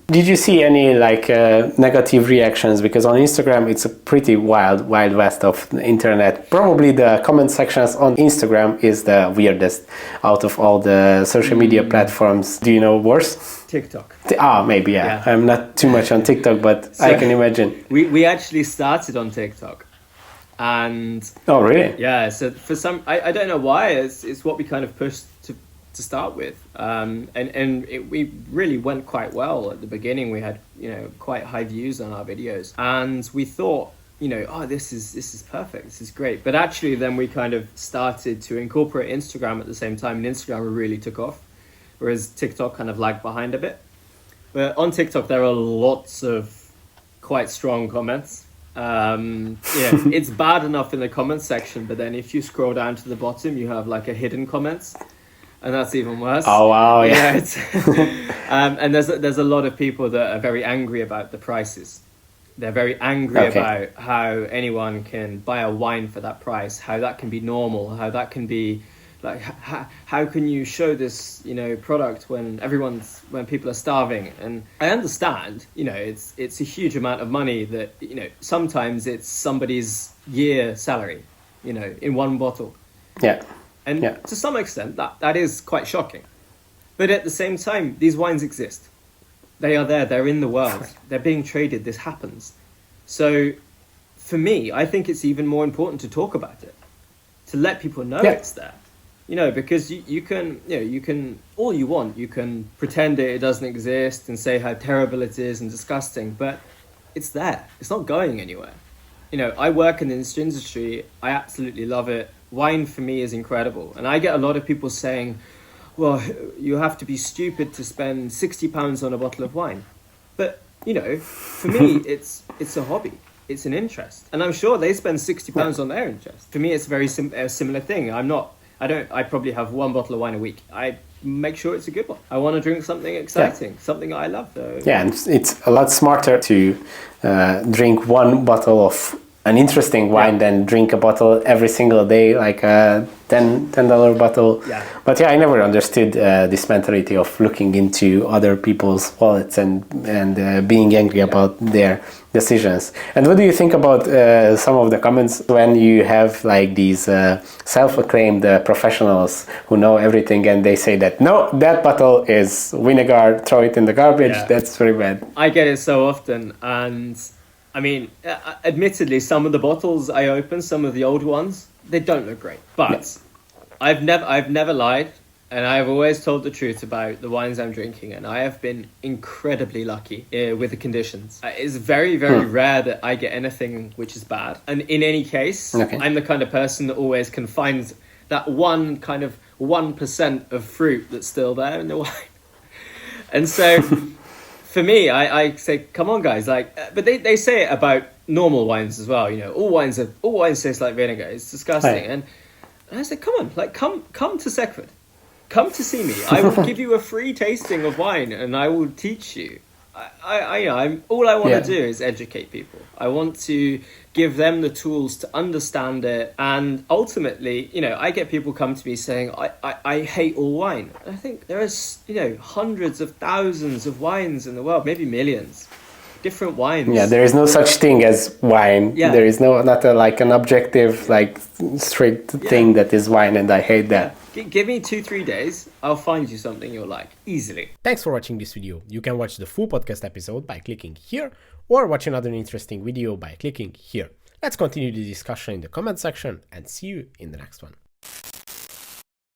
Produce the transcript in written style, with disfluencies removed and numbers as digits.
Did you see any like negative reactions? Because on Instagram, it's a pretty wild west of the internet. Probably the comment sections on Instagram is the weirdest out of all the social media platforms. Do you know worse? TikTok. Maybe, yeah. I'm not too much on TikTok, but so I can imagine. We actually started on TikTok. And oh, really? Yeah, so for some, I don't know why, it's what we kind of pushed to start with. We really went quite well at the beginning. We had, quite high views on our videos. And we thought, this is perfect, this is great. But actually then we kind of started to incorporate Instagram at the same time, and Instagram really took off, whereas TikTok kind of lagged behind a bit. But on TikTok, there are lots of quite strong comments. It's bad enough in the comments section, but then if you scroll down to the bottom, you have like a hidden comments, and that's even worse. Oh wow, yeah. And there's a lot of people that are very angry about the prices. They're very angry about how anyone can buy a wine for that price, how that can be normal, how that can be like, how can you show this, product when people are starving? And I understand, it's a huge amount of money that, sometimes it's somebody's year salary, in one bottle. Yeah. And to some extent that is quite shocking. But at the same time, these wines exist. They are there, they're in the world, they're being traded, this happens. So for me, I think it's even more important to talk about it, to let people know it's there. Because you can all you want, you can pretend it doesn't exist and say how terrible it is and disgusting, but it's there. It's not going anywhere. I work in this industry. I absolutely love it. Wine for me is incredible. And I get a lot of people saying, well, you have to be stupid to spend £60 on a bottle of wine. But, for me, it's a hobby. It's an interest. And I'm sure they spend £60 on their interest. For me, it's a similar thing. I probably have one bottle of wine a week. I make sure it's a good one. I want to drink something exciting, something I love. So. Yeah, and it's a lot smarter to drink one bottle of an interesting wine than drink a bottle every single day, like a $10 bottle. Yeah. But I never understood this mentality of looking into other people's wallets and being angry about their decisions. And what do you think about some of the comments when you have like these self-acclaimed professionals who know everything, and they say that, no, that bottle is vinegar, throw it in the garbage, that's very bad. I get it so often, and I mean, admittedly, some of the bottles I open, some of the old ones, they don't look great. But I've never lied, and I've always told the truth about the wines I'm drinking, and I have been incredibly lucky with the conditions. It's very, very rare that I get anything which is bad. And in any case, I'm the kind of person that always can find that 1% of fruit that's still there in the wine. And so for me, I say, come on, guys, but they say it about normal wines as well. All wines taste like vinegar. It's disgusting. Right. And I said, come on, come to Seckford. Come to see me. I will give you a free tasting of wine, and I will teach you. All I want to do is educate people. I want to give them the tools to understand it. And ultimately, I get people come to me saying, I hate all wine. And I think there is, hundreds of thousands of wines in the world, maybe millions. Different wines. Yeah, there is no such thing as wine. Yeah. There is not an objective, strict thing that is wine, and I hate that. Give me 2-3 days, I'll find you something you'll like, easily. Thanks for watching this video. You can watch the full podcast episode by clicking here, or watch another interesting video by clicking here. Let's continue the discussion in the comment section, and see you in the next one.